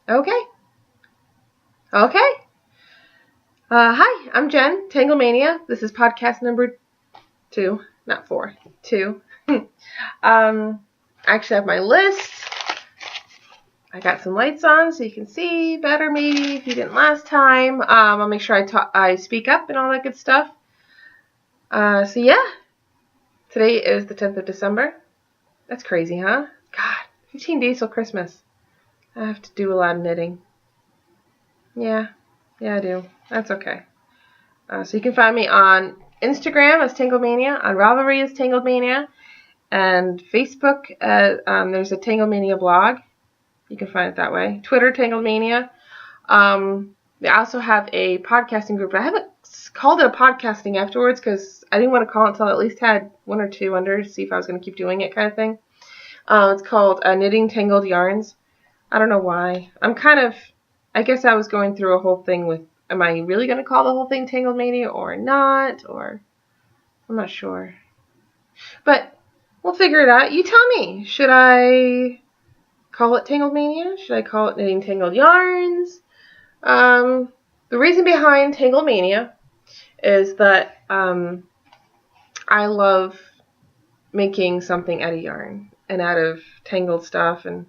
Okay. Okay. Hi, I'm Jen, Tangledmania. This is podcast number 2, not 4, 2. I actually have my list. I got some lights on so you can see better maybe if you didn't last time. I'll make sure I speak up and all that good stuff. So yeah, today is the 10th of December. That's crazy, huh? God, 15 days till Christmas. I have to do a lot of knitting. Yeah, I do. That's okay. So you can find me on Instagram as Tangledmania, on Ravelry as Tangledmania, and Facebook there's a Tangledmania blog. You can find it that way. Twitter, Tangledmania. They also have a podcasting group. I haven't called it a podcasting afterwards because I didn't want to call it until I at least had 1 or 2 under to see if I was going to keep doing it kind of thing. It's called Knitting Tangled Yarns. I don't know why. I guess I was going through a whole thing with, am I really going to call the whole thing Tangledmania or not? Or, I'm not sure. But we'll figure it out. You tell me. Should I call it Tangledmania? Should I call it Knitting Tangled Yarns? The reason behind Tangledmania is that I love making something out of yarn and out of tangled stuff, and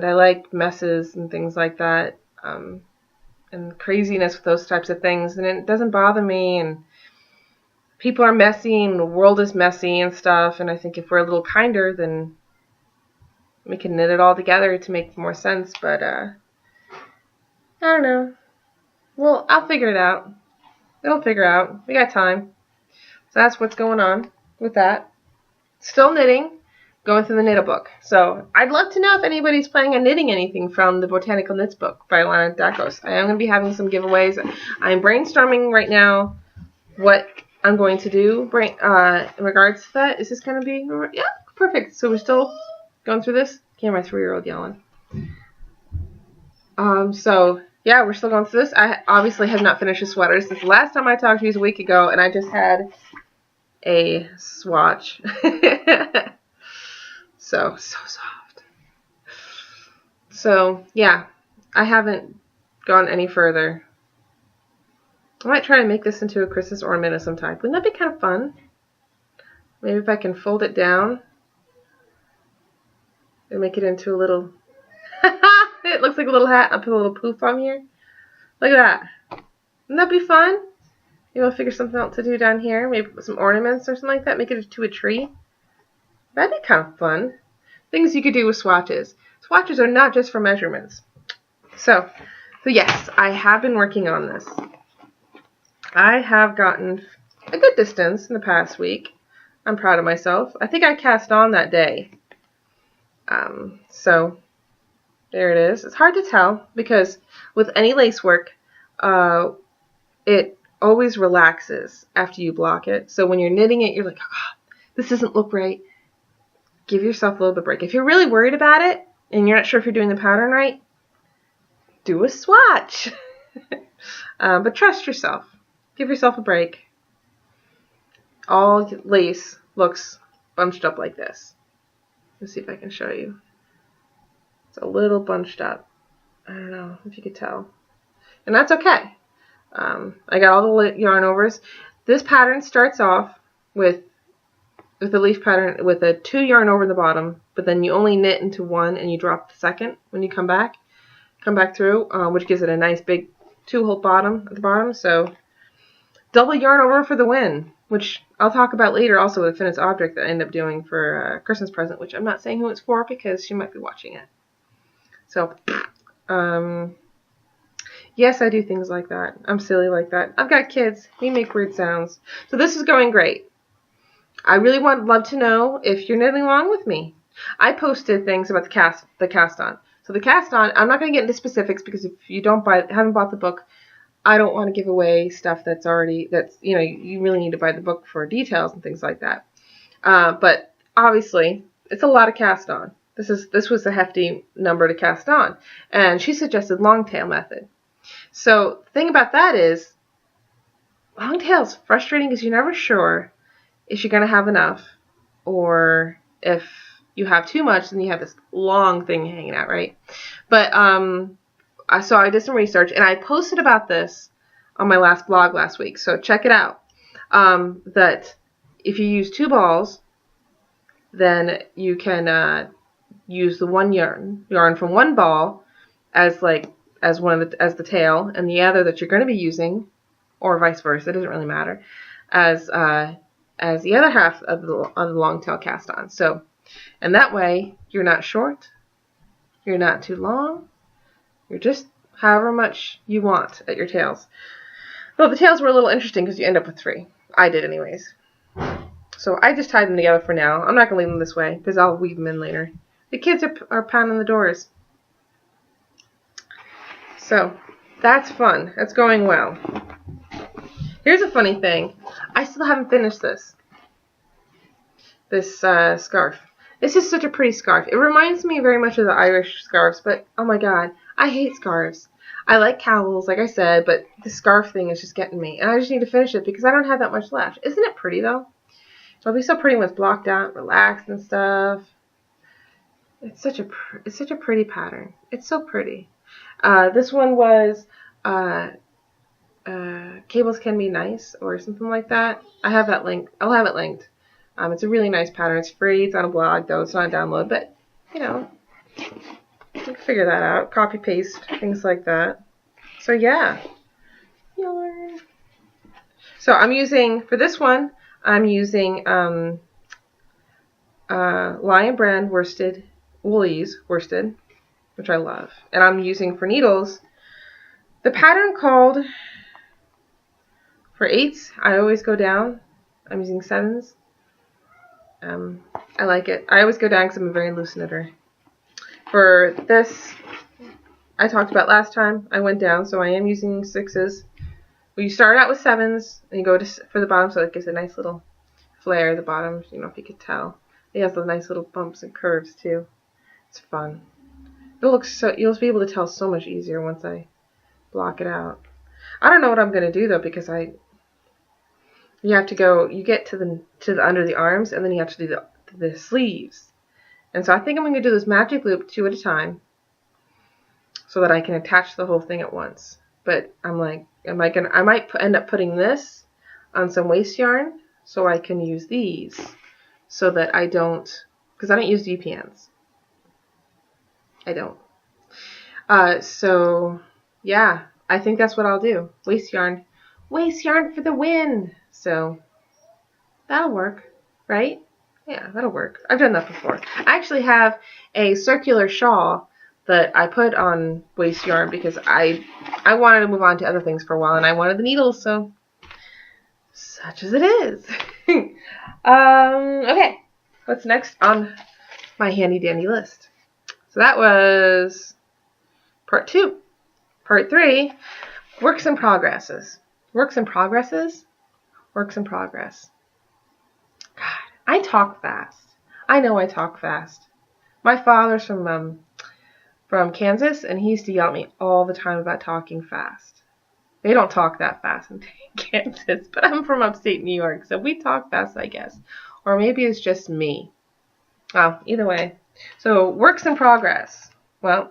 I like messes and things like that, and craziness with those types of things, and it doesn't bother me, and people are messy and the world is messy and stuff, and I think if we're a little kinder, then we can knit it all together to make more sense. But I don't know. Well, I'll figure it out. It'll figure out. We got time. So that's what's going on with that. Still knitting, going through the knit book. So I'd love to know if anybody's planning on knitting anything from the Botanical Knits book by Lana Dacos. I am going to be having some giveaways. I'm brainstorming right now what I'm going to do in regards to that. Is this going to be... Yeah, perfect. So we're still going through this? Can't hear my 3-year-old yelling. So, yeah, we're still going through this. I obviously have not finished the sweater since the last time I talked to you was a week ago, and I just had a swatch. So soft. So, yeah, I haven't gone any further. I might try to make this into a Christmas ornament of some type. Wouldn't that be kind of fun? Maybe if I can fold it down and make it into a little... It looks like a little hat. I'll put a little poof on here. Look at that. Wouldn't that be fun? Maybe I'll figure something else to do down here. Maybe put some ornaments or something like that. Make it to a tree. That'd be kind of fun. Things you could do with swatches. Swatches are not just for measurements. So yes, I have been working on this. I have gotten a good distance in the past week. I'm proud of myself. I think I cast on that day. So there it is. It's hard to tell because with any lace work, it always relaxes after you block it. So when you're knitting it, you're like, oh, this doesn't look right. Give yourself a little bit of break. If you're really worried about it and you're not sure if you're doing the pattern right, do a swatch. But trust yourself. Give yourself a break. All lace looks bunched up like this. Let's see if I can show you. It's a little bunched up. I don't know if you could tell. And that's okay. I got all the yarn overs. This pattern starts off with the leaf pattern with a 2 yarn over the bottom, but then you only knit into 1 and you drop the second when you come back through, which gives it a nice big 2-hole bottom at the bottom. So double yarn over for the win, which I'll talk about later also with a finished object that I end up doing for a Christmas present, which I'm not saying who it's for because she might be watching it. So, yes, I do things like that. I'm silly like that. I've got kids. We make weird sounds. So this is going great. I really love to know if you're knitting along with me. I posted things about the cast on. So the cast on, I'm not going to get into specifics because if you haven't bought the book, I don't want to give away stuff you really need to buy the book for details and things like that. But obviously, it's a lot of cast on. This was a hefty number to cast on. And she suggested long tail method. So the thing about that is, long tail is frustrating because you're never sure if you're going to have enough or if you have too much, then you have this long thing hanging out, right? But so I did some research, and I posted about this on my last blog last week. So check it out. That if you use 2 balls, then you can use the one yarn from one ball as the tail, and the other that you're going to be using, or vice versa, it doesn't really matter, as the other half of the long tail cast on. So, and that way you're not short, you're not too long, you're just however much you want at your tails. Well, the tails were a little interesting because you end up with 3. I did anyways. So I just tied them together for now. I'm not going to leave them this way because I'll weave them in later. The kids are pounding the doors. So that's fun. That's going well. Here's a funny thing. I still haven't finished this scarf. This is such a pretty scarf. It reminds me very much of the Irish scarves, but oh my god, I hate scarves. I like cowls, like I said, but the scarf thing is just getting me. And I just need to finish it because I don't have that much left. Isn't it pretty, though? It'll be so pretty when it's blocked out, relaxed and stuff. It's such a pretty pattern. It's so pretty. This one was Cables Can Be Nice or something like that. I have that link. I'll have it linked. It's a really nice pattern. It's free. It's on a blog, though. It's not a download, but you know, you can figure that out. Copy paste things like that. So yeah. Yarn. So I'm using for this one. I'm using Lion Brand Woolies worsted, which I love. And I'm using for needles the pattern called, for 8s, I always go down. I'm using 7s. I like it. I always go down because I'm a very loose knitter. For this, I talked about last time, I went down, so I am using 6s. Well, you start out with 7s, and you go for the bottom, so it gives a nice little flare at the bottom, you know, if you could tell. It has those nice little bumps and curves, too. It's fun. You'll be able to tell so much easier once I block it out. I don't know what I'm going to do, though, because you have to go, you get to the under the arms, and then you have to do the sleeves. And so I think I'm going to do this magic loop 2 at a time so that I can attach the whole thing at once. But I'm like, I might end up putting this on some waste yarn so I can use these so that I don't, because I don't use DPNs. I don't. So yeah, I think that's what I'll do. Waste yarn for the win. So that'll work, right? Yeah, that'll work. I've done that before. I actually have a circular shawl that I put on waste yarn because I wanted to move on to other things for a while, and I wanted the needles, so such as it is. Okay, what's next on my handy dandy list? So that was part 2. Part 3, works in progresses. Works in progresses? Works in progress. God, I talk fast. I know I talk fast. My father's from Kansas, and he used to yell at me all the time about talking fast. They don't talk that fast in Kansas, but I'm from upstate New York, so we talk fast, I guess. Or maybe it's just me. Oh, either way. So, works in progress. Well,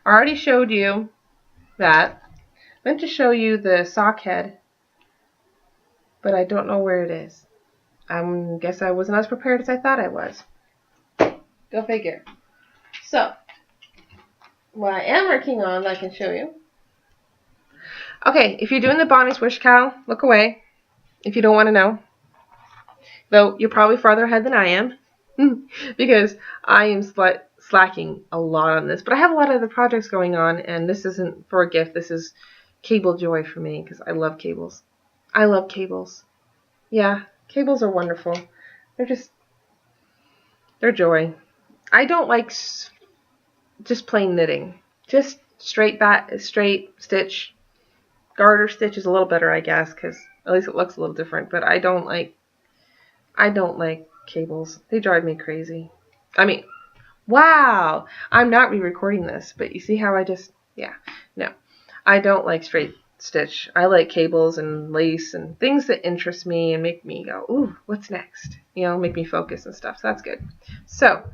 I already showed you that. I meant to show you the sock head, but I don't know where it is. I guess I wasn't as prepared as I thought I was. Go figure. So, what I am working on, I can show you. Okay, if you're doing the Bonnie Swish cow, look away if you don't want to know. Though you're probably farther ahead than I am because I am slacking a lot on this. But I have a lot of other projects going on, and this isn't for a gift. This is cable joy for me because I love cables. I love cables. Yeah, cables are wonderful. They're joy. I don't like just plain knitting. Just straight stitch. Garter stitch is a little better, I guess, because at least it looks a little different. But I don't like cables. They drive me crazy. I mean, wow! I'm not re-recording this, but you see how no. I don't like straight stitch. I like cables and lace and things that interest me and make me go, ooh, what's next? You know, make me focus and stuff. So that's good. So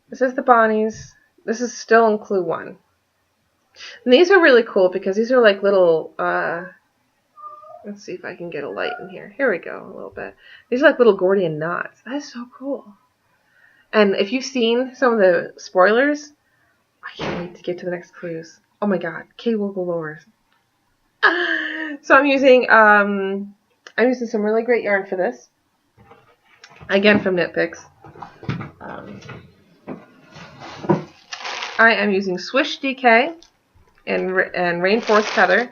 this is the Bonnies. This is still in clue 1. And these are really cool because these are like little, let's see if I can get a light in here. Here we go, a little bit. These are like little Gordian knots. That is so cool. And if you've seen some of the spoilers, I can't wait to get to the next clues. Oh my god, cable galore. So I'm using some really great yarn for this. Again from Knit Picks. I am using Swish DK and Rainforest Heather.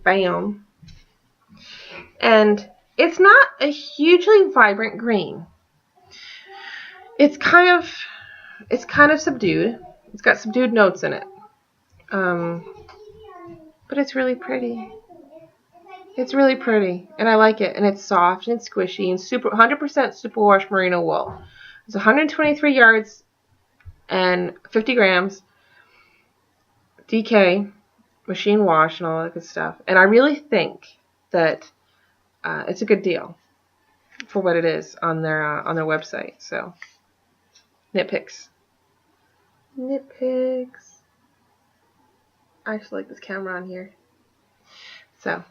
Bam. And it's not a hugely vibrant green. It's kind of subdued. It's got subdued notes in it. But it's really pretty. It's really pretty, and I like it. And it's soft and it's squishy and 100% superwash merino wool. It's 123 yards and 50 grams. DK, machine wash, and all that good stuff. And I really think that it's a good deal for what it is on their website. So, Knit Picks. Knit Picks. I just like this camera on here. So,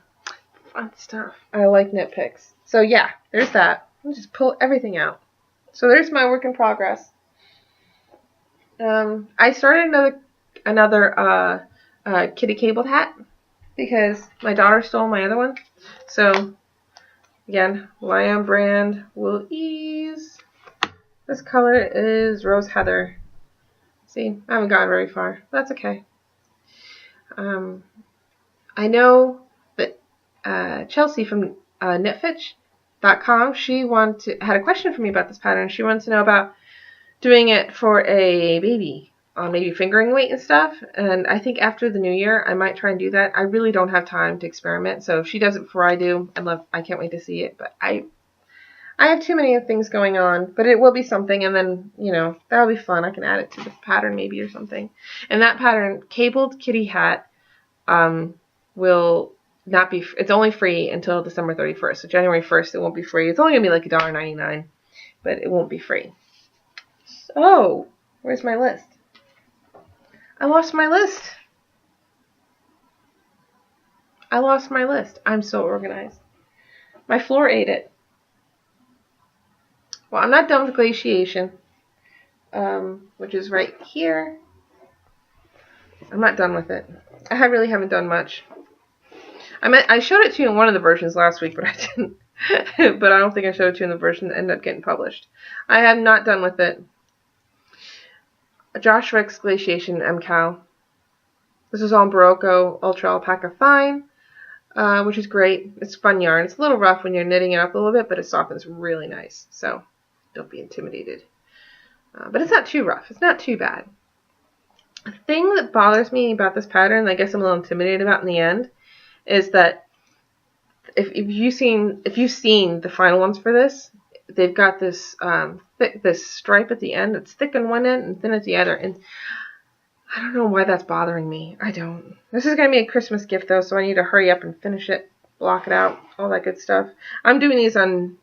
fun stuff. I like Knit Picks. So yeah, there's that. I'll just pull everything out. So there's my work in progress. I started another kitty cabled hat because my daughter stole my other one. So again, Lion brand Wool Ease. This color is Rose Heather. See, I haven't gotten very far. That's okay. I know that Chelsea from knitfitch.com, she had a question for me about this pattern. She wanted to know about doing it for a baby on maybe fingering weight and stuff. And I think after the new year, I might try and do that. I really don't have time to experiment. So if she does it before I do, I can't wait to see it. But I have too many things going on, but it will be something. And then, that'll be fun. I can add it to the pattern maybe or something. And that pattern, cabled kitty hat, will not be, it's only free until December 31st. So January 1st, it won't be free. It's only going to be like $1.99, but it won't be free. So, where's my list? I lost my list. I'm so organized. My floor ate it. Well, I'm not done with glaciation, which is right here. I'm not done with it. I really haven't done much. I showed it to you in one of the versions last week, but I didn't. But I don't think I showed it to you in the version that ended up getting published. I am not done with it. Josh Rick's Glaciation MCal. This is on Barocco Ultra Alpaca Fine, which is great. It's fun yarn. It's a little rough when you're knitting it up a little bit, but it softens really nice. So don't be intimidated. But it's not too rough. It's not too bad. The thing that bothers me about this pattern, I guess I'm a little intimidated about in the end, is that if you've seen the final ones for this, they've got this this stripe at the end. It's thick on one end and thin at the other, and I don't know why that's bothering me. I don't. This is gonna be a Christmas gift though, so I need to hurry up and finish it, block it out, all that good stuff. I'm doing these on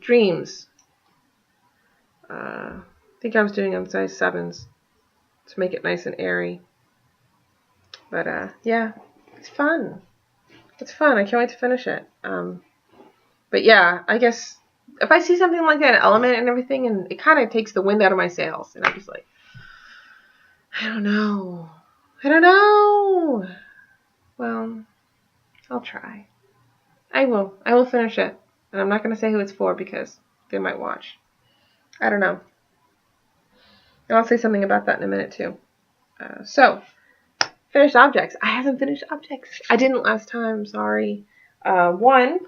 Dreams. I think I was doing on size 7s to make it nice and airy. But yeah, it's fun. It's fun. I can't wait to finish it. But yeah, I guess if I see something like that, an element and everything, and it kind of takes the wind out of my sails, and I'm just like, I don't know. Well, I'll try. I will finish it, and I'm not going to say who it's for because they might watch. I don't know. And I'll say something about that in a minute too. So, finished objects. I haven't finished objects. I didn't last time. Sorry. One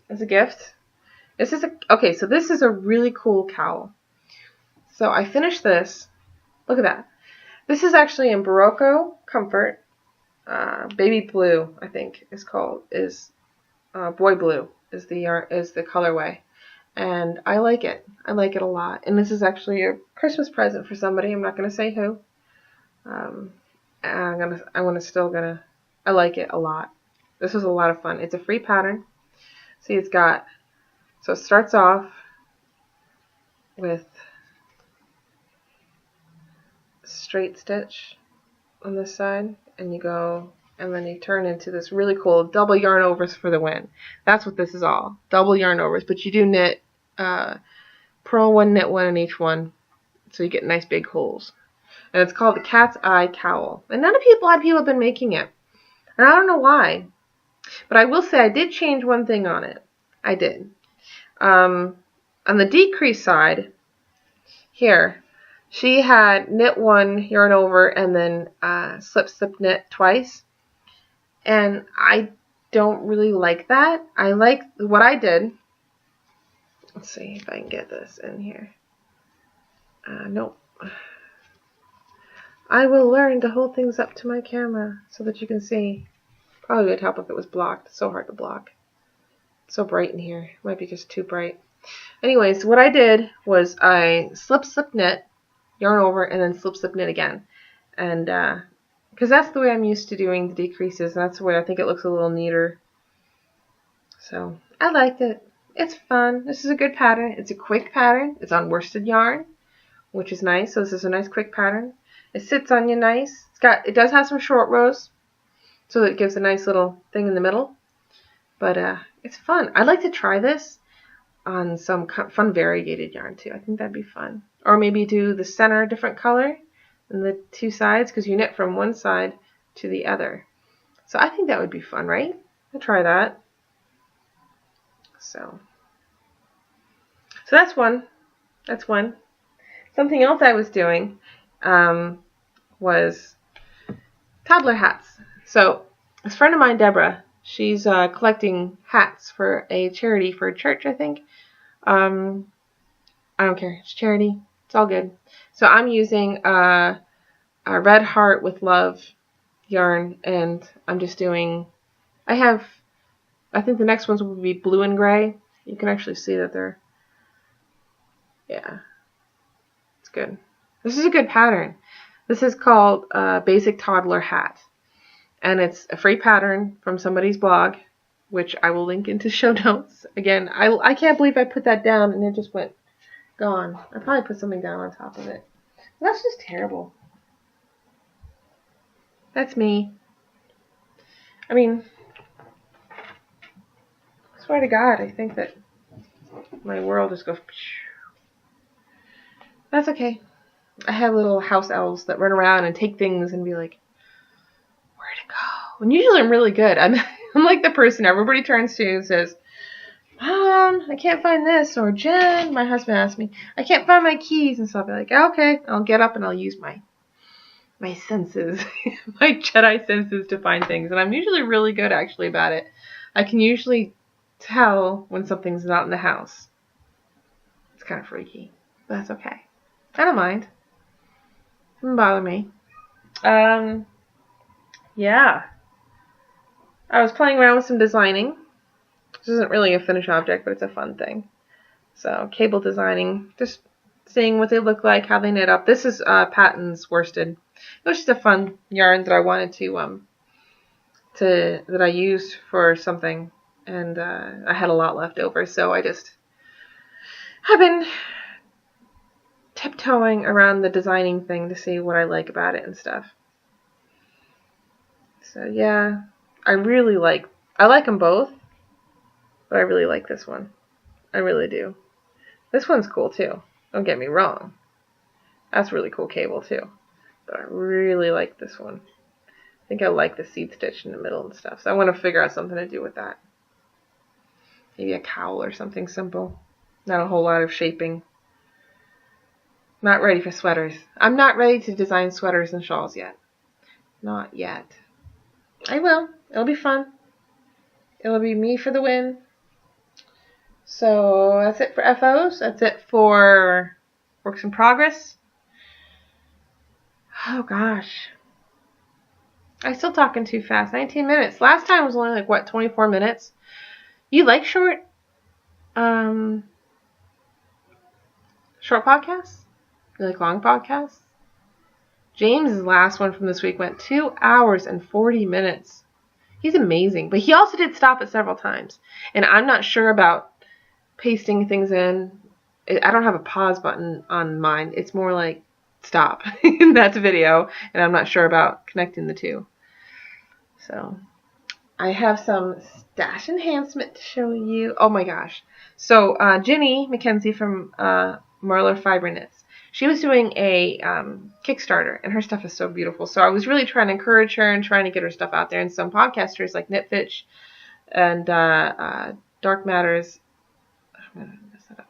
is a gift. This is a really cool cowl. So I finished this. Look at that. This is actually in Barocco Comfort. Baby blue, I think is boy blue is the colorway. And I like it. I like it a lot. And this is actually a Christmas present for somebody. I'm not going to say who. I like it a lot. This was a lot of fun. It's a free pattern. See, it starts off with straight stitch on this side, and then you turn into this really cool double yarn overs for the win. That's what this is all. Double yarn overs, but you do knit, purl one, knit one in each one, so you get nice big holes. And it's called the Cat's Eye Cowl. And a lot of people have been making it. And I don't know why. But I will say I did change one thing on it. I did. On the decrease side, here, she had knit one, yarn over, and then slip, knit twice. And I don't really like that. I like what I did. Let's see if I can get this in here. Nope. I will learn to hold things up to my camera so that you can see. Probably would help if it was blocked. It's so hard to block. It's so bright in here. It might be just too bright. Anyways, what I did was I slip, knit, yarn over, and then slip, knit again. And because that's the way I'm used to doing the decreases, and that's the way I think it looks a little neater. So I liked it. It's fun. This is a good pattern. It's a quick pattern. It's on worsted yarn, which is nice. So this is a nice quick pattern. It sits on you nice. It does have some short rows, so it gives a nice little thing in the middle. But it's fun. I'd like to try this on some fun variegated yarn too. I think that'd be fun. Or maybe do the center a different color and the two sides, because you knit from one side to the other. So I think that would be fun, right? I'll try that. So that's one. That's one. Something else I was doing was toddler hats. So this friend of mine, Deborah, she's collecting hats for a charity for a church, I think. I don't care. It's charity. It's all good. So I'm using a Red Heart with Love yarn, and I'm just doing, I think the next ones will be blue and gray. You can actually see that they're, yeah, it's good. This is a good pattern. This is called Basic Toddler Hat. And it's a free pattern from somebody's blog, which I will link into show notes. Again, I can't believe I put that down and it just went gone. I probably put something down on top of it. That's just terrible. That's me. I mean, I swear to God, I think that my world just goes. That's okay. I have little house elves that run around and take things and be like, where'd it go? And usually I'm really good. I'm like the person everybody turns to and says, Mom, I can't find this. Or Jen, my husband asked me, I can't find my keys. And so I'll be like, okay, I'll get up and I'll use my senses, my Jedi senses to find things. And I'm usually really good actually about it. I can usually tell when something's not in the house. It's kind of freaky, but that's okay. I don't mind. It doesn't bother me. Yeah. I was playing around with some designing. This isn't really a finished object, but it's a fun thing. So, cable designing, just seeing what they look like, how they knit up. This is Patton's worsted. It was just a fun yarn that I wanted that I used for something, and I had a lot left over, so I just have been tiptoeing around the designing thing to see what I like about it and stuff. So yeah, I like them both, but I really like this one. I really do. This one's cool too. Don't get me wrong. That's really cool cable too. But I really like this one. I think I like the seed stitch in the middle and stuff. So I want to figure out something to do with that. Maybe a cowl or something simple. Not a whole lot of shaping. Not ready for sweaters. I'm not ready to design sweaters and shawls yet. Not yet. I will. It'll be fun. It'll be me for the win. So that's it for FOs. That's it for works in progress. Oh gosh. I'm still talking too fast. 19 minutes. Last time was only 24 minutes. You like short podcasts? You like long podcasts? James's last one from this week went 2 hours and 40 minutes. He's amazing. But he also did stop it several times. And I'm not sure about pasting things in. I don't have a pause button on mine. It's more like stop. That's a video. And I'm not sure about connecting the two. So I have some stash enhancement to show you. Oh my gosh. So Ginny McKenzie from Marlar Fiber Knits, she was doing a Kickstarter, and her stuff is so beautiful. So I was really trying to encourage her and trying to get her stuff out there. And some podcasters like Knitfitch and Dark Matters,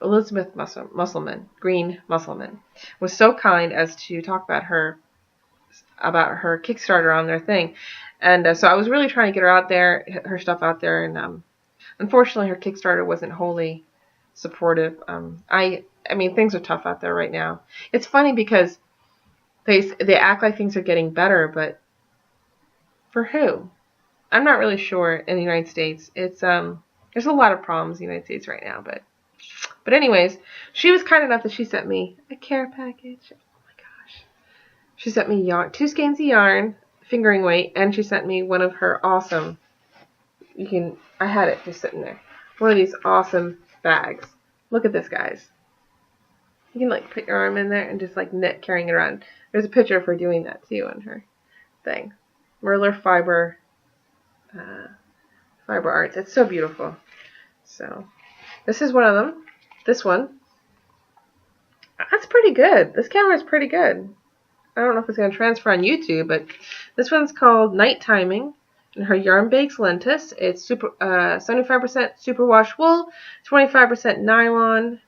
Elizabeth Musselman, Green Musselman, was so kind as to talk about her Kickstarter on their thing. And so I was really trying to get her out there, her stuff out there, and unfortunately her Kickstarter wasn't wholly supportive. I mean, things are tough out there right now. It's funny because they act like things are getting better, but for who? I'm not really sure in the United States. It's there's a lot of problems in the United States right now, but anyways, she was kind enough that she sent me a care package. Oh my gosh. She sent me yarn, 2 skeins of yarn, fingering weight, and she sent me one of her awesome, I had it just sitting there, one of these awesome bags. Look at this, guys. You can like put your arm in there and just like knit carrying it around. There's a picture of her doing that too on her thing. Marlar Fiber Arts. It's so beautiful. So this is one of them. This one. That's pretty good. This camera is pretty good. I don't know if it's going to transfer on YouTube, but this one's called Night Timing, and her yarn bakes lentis. It's 75% superwash wool, 25% nylon,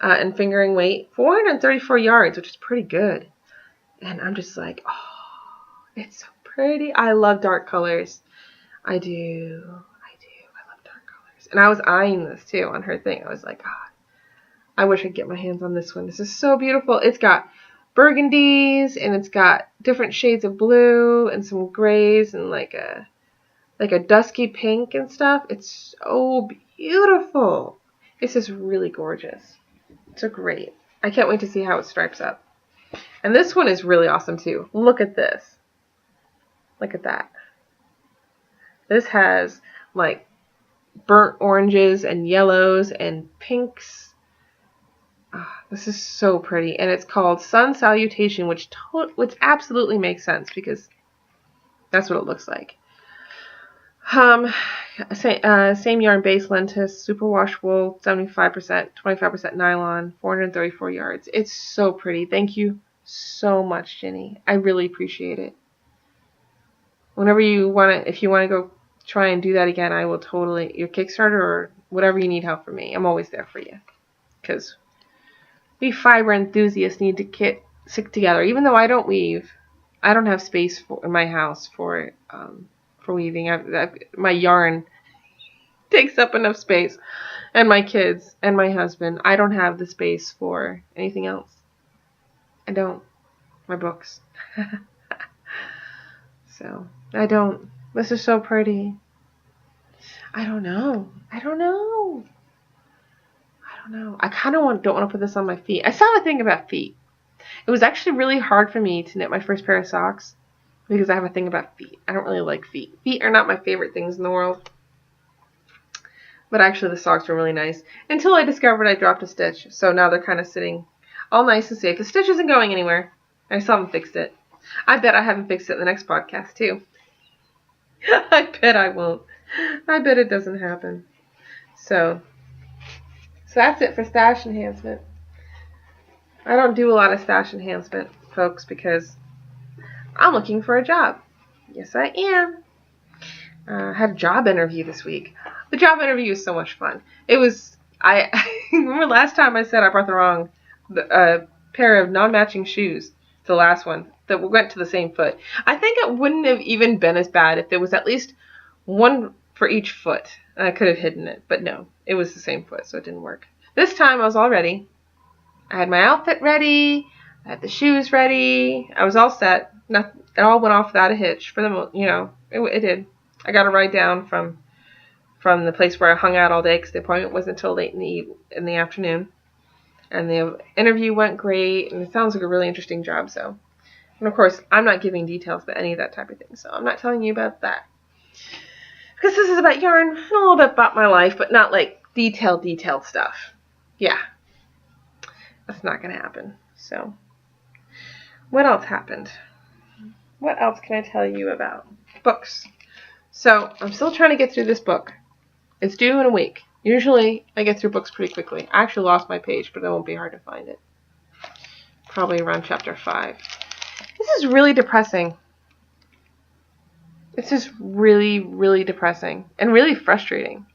and fingering weight, 434 yards, which is pretty good. And I'm just like, oh, it's so pretty. I love dark colors. I do. I love dark colors. And I was eyeing this too on her thing. I was like, God, I wish I could get my hands on this one. This is so beautiful. It's got burgundies, and it's got different shades of blue and some grays and like a dusky pink and stuff. It's so beautiful. It's just really gorgeous. So great. I can't wait to see how it stripes up. And this one is really awesome too. Look at this. Look at that. This has like burnt oranges and yellows and pinks. This is so pretty, and it's called Sun Salutation, which absolutely makes sense because that's what it looks like. Same yarn base lentis, superwash wool, 75%, 25% nylon, 434 yards. It's so pretty. Thank you so much, Ginny. I really appreciate it. Whenever you want to, if you want to go try and do that again, I will totally, your Kickstarter or whatever you need help from me, I'm always there for you. Because we fiber enthusiasts need to stick together. Even though I don't weave, I don't have space in my house for weaving. My yarn takes up enough space, and my kids and my husband. I don't have the space for anything else. I don't. My books. So I don't. This is so pretty. I don't know. I kind of don't want to put this on my feet. I saw a thing about feet. It was actually really hard for me to knit my first pair of socks because I have a thing about feet. I don't really like feet. Feet are not my favorite things in the world. But actually the socks were really nice until I discovered I dropped a stitch. So now they're kind of sitting all nice and safe. The stitch isn't going anywhere. I still haven't fixed it. I bet I haven't fixed it in the next podcast too. I bet I won't. I bet it doesn't happen. So that's it for stash enhancement. I don't do a lot of stash enhancement, folks, because I'm looking for a job. Yes, I am. I had a job interview this week. The job interview was so much fun. I remember last time I said I brought the wrong pair of non-matching shoes. The last one that went to the same foot. I think it wouldn't have even been as bad if there was at least one for each foot. I could have hidden it, but no, it was the same foot, so it didn't work. This time I was all ready. I had my outfit ready. I had the shoes ready. I was all set. It all went off without a hitch. For the it did. I got a ride down from the place where I hung out all day because the appointment wasn't until late in the afternoon. And the interview went great, and it sounds like a really interesting job. So And of course, I'm not giving details about any of that type of thing, so I'm not telling you about that. Because this is about yarn and a little bit about my life, but not like detailed stuff. Yeah. That's not going to happen. So, what else happened? What else can I tell you about? Books. So, I'm still trying to get through this book. It's due in a week. Usually, I get through books pretty quickly. I actually lost my page, but it won't be hard to find it. Probably around chapter 5. This is really depressing. It's just really, really depressing and really frustrating.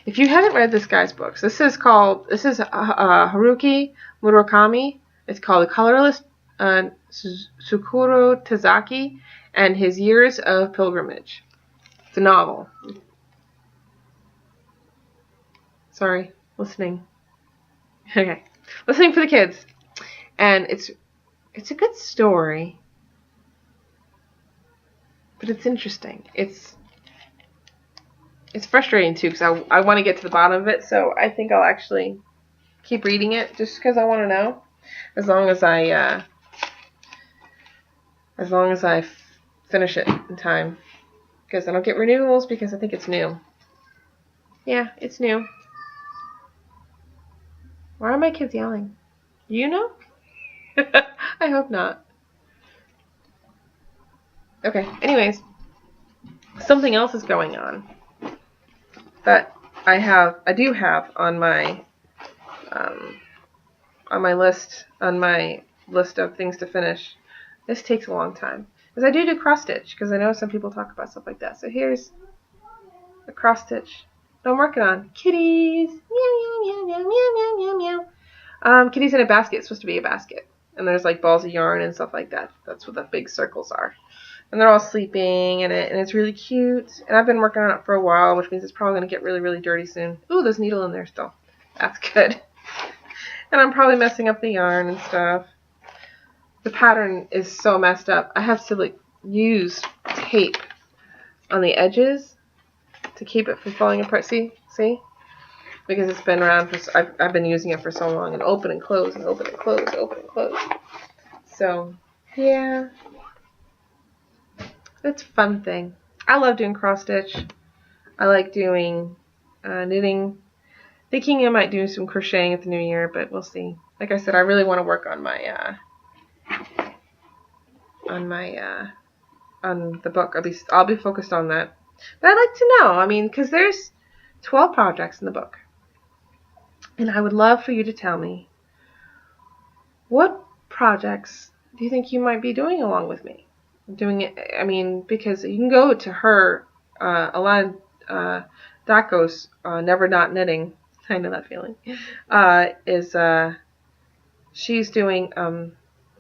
If you haven't read this guy's books, this is Haruki Murakami. It's called The Colorless Tsukuro Tazaki and His Years of Pilgrimage. It's a novel. Sorry, listening. Okay, listening for the kids. And it's a good story, but it's interesting. It's frustrating too, because I want to get to the bottom of it, so I think I'll actually keep reading it just because I want to know. As long as I finish it in time, because I don't get renewals because I think it's new. Yeah, it's new. Why are my kids yelling? Do you know? I hope not. Okay, anyways, something else is going on that I do have on my list of things to finish. This takes a long time, because I do cross stitch, because I know some people talk about stuff like that. So here's a cross stitch that I'm working on. Kitties, meow meow meow meow meow meow meow. Kitties in a basket. It's supposed to be a basket. And there's like balls of yarn and stuff like that. That's what the big circles are. And they're all sleeping in it, and it's really cute. And I've been working on it for a while, which means it's probably going to get really, really dirty soon. Ooh, there's a needle in there still. That's good. And I'm probably messing up the yarn and stuff. The pattern is so messed up. I have to like use tape on the edges to keep it from falling apart. See? Because it's been around I've been using it for so long, and open and close and open and close, open and close. So, yeah. It's a fun thing. I love doing cross stitch. I like doing knitting. Thinking I might do some crocheting at the new year, but we'll see. Like I said, I really want to work on the book. At least I'll be focused on that. But I'd like to know. I mean, because there's 12 projects in the book. And I would love for you to tell me, what projects do you think you might be doing along with me? Doing it, I mean, because you can go to her, Alana Daco's Never Not Knitting. I know that feeling. She's doing,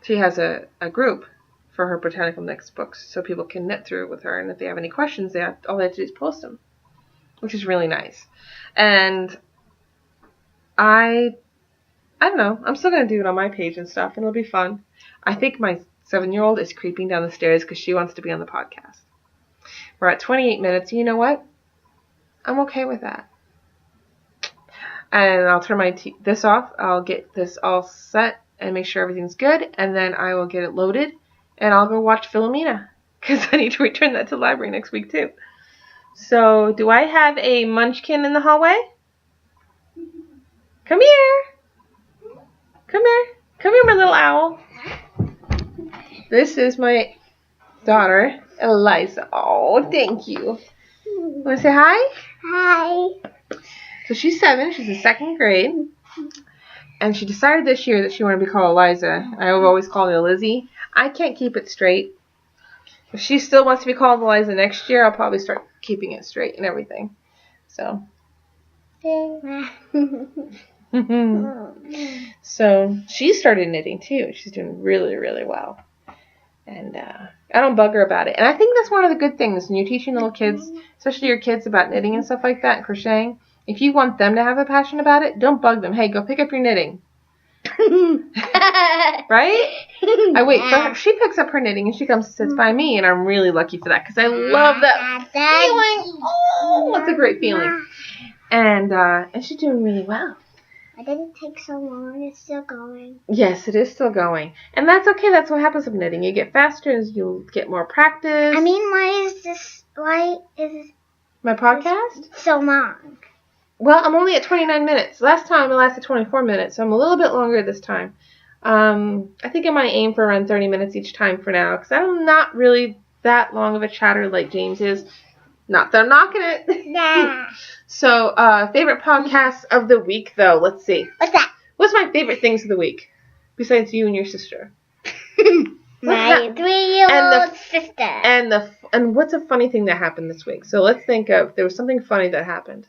she has a group for her Botanical Mix books, so people can knit through it with her, and if they have any questions, all they have to do is post them, which is really nice. And I don't know, I'm still going to do it on my page and stuff, and it'll be fun. I think my 7-year-old is creeping down the stairs because she wants to be on the podcast. We're at 28 minutes, and you know what? I'm okay with that. And I'll turn this off. I'll get this all set and make sure everything's good, and then I will get it loaded, and I'll go watch Philomena, because I need to return that to the library next week too. So, do I have a munchkin in the hallway? Come here. Come here. Come here, my little owl. This is my daughter, Eliza. Oh, thank you. Want to say hi? Hi. So she's 7. She's in 2nd grade. And she decided this year that she wanted to be called Eliza. I've always called her Lizzie. I can't keep it straight. If she still wants to be called Eliza next year, I'll probably start keeping it straight and everything. So. So she started knitting too. She's doing really, really well. And I don't bug her about it. And I think that's one of the good things when you're teaching little kids, especially your kids, about knitting and stuff like that and crocheting. If you want them to have a passion about it, don't bug them. Hey, go pick up your knitting. Right? I wait for her. She picks up her knitting and she comes and sits by me, and I'm really lucky for that because I love that feeling. Oh, it's a great feeling. And she's doing really well. I didn't take so long. It's still going. Yes, it is still going. And that's okay. That's what happens with knitting. You get faster as you get more practice. I mean, why is my podcast? this so long? Well, I'm only at 29 minutes. Last time I lasted 24 minutes, so I'm a little bit longer this time. I think I might aim for around 30 minutes each time for now, because I'm not really that long of a chatter like James is. Not that I'm knocking it. Nah. So, favorite podcasts of the week, though. Let's see. What's that? What's my favorite things of the week? Besides you and your sister. My 3-year-old sister. And what's a funny thing that happened this week? So let's think of, there was something funny that happened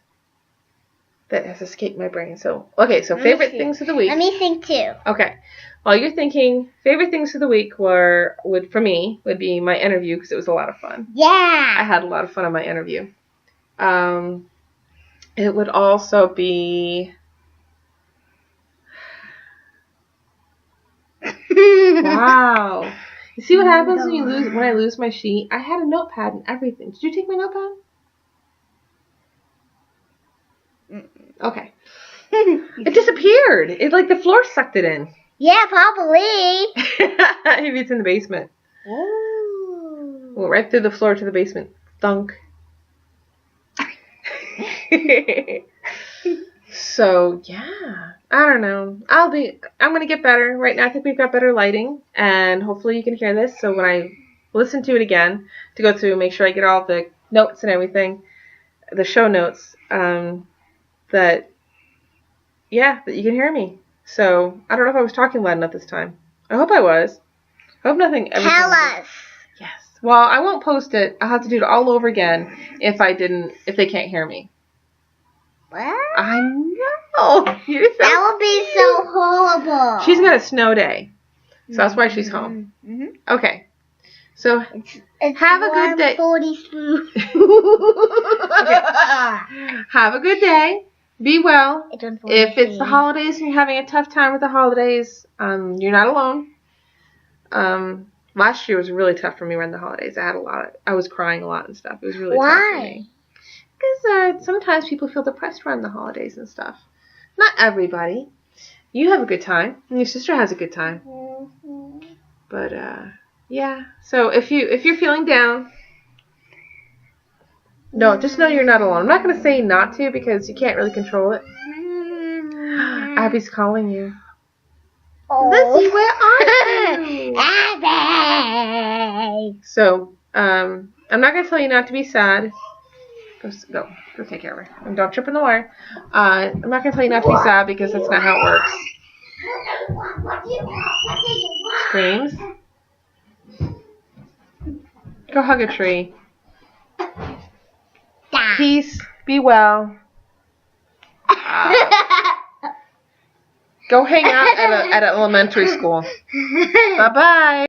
that has escaped my brain. So, okay, so favorite things of the week. Let me think too. Okay. While you're thinking, favorite things of the week would be my interview, because it was a lot of fun. Yeah. I had a lot of fun on my interview. It would also be... Wow. You see what happens when I lose my sheet? I had a notepad and everything. Did you take my notepad? Okay. It disappeared. It the floor sucked it in. Yeah, probably. Maybe it's in the basement. Ooh. Went right through the floor to the basement. Thunk. So, yeah. I don't know. I'm going to get better. Right now I think we've got better lighting, and hopefully you can hear this. So when I listen to it again, to go through and make sure I get all the notes and everything, the show notes, that you can hear me. So, I don't know if I was talking loud enough this time. I hope I was. I hope nothing... Tell us. Yes. Well, I won't post it. I'll have to do it all over again if they can't hear me. What? I know. That would be so horrible. She's got a snow day. So that's why she's home. Mm-hmm. Okay. So, it's have a good day. 1:42. Okay. Have a good day. Be well. If it's the holidays and you're having a tough time with the holidays, you're not alone. Last year was really tough for me around the holidays. I was crying a lot and stuff. It was really tough for me. Because sometimes people feel depressed around the holidays and stuff. Not everybody. You have a good time, and your sister has a good time. Mm-hmm. But yeah. So if you're feeling down, no, just know you're not alone. I'm not going to say not to, because you can't really control it. Abby's calling you. Oh. Lizzie, where are you? Abby. So I'm not going to tell you not to be sad. Go take care of her. And don't trip in the wire. I'm not going to tell you not to be sad, because that's not how it works. Screams. Go hug a tree. Peace. Be well. Go hang out at an elementary school. Bye-bye.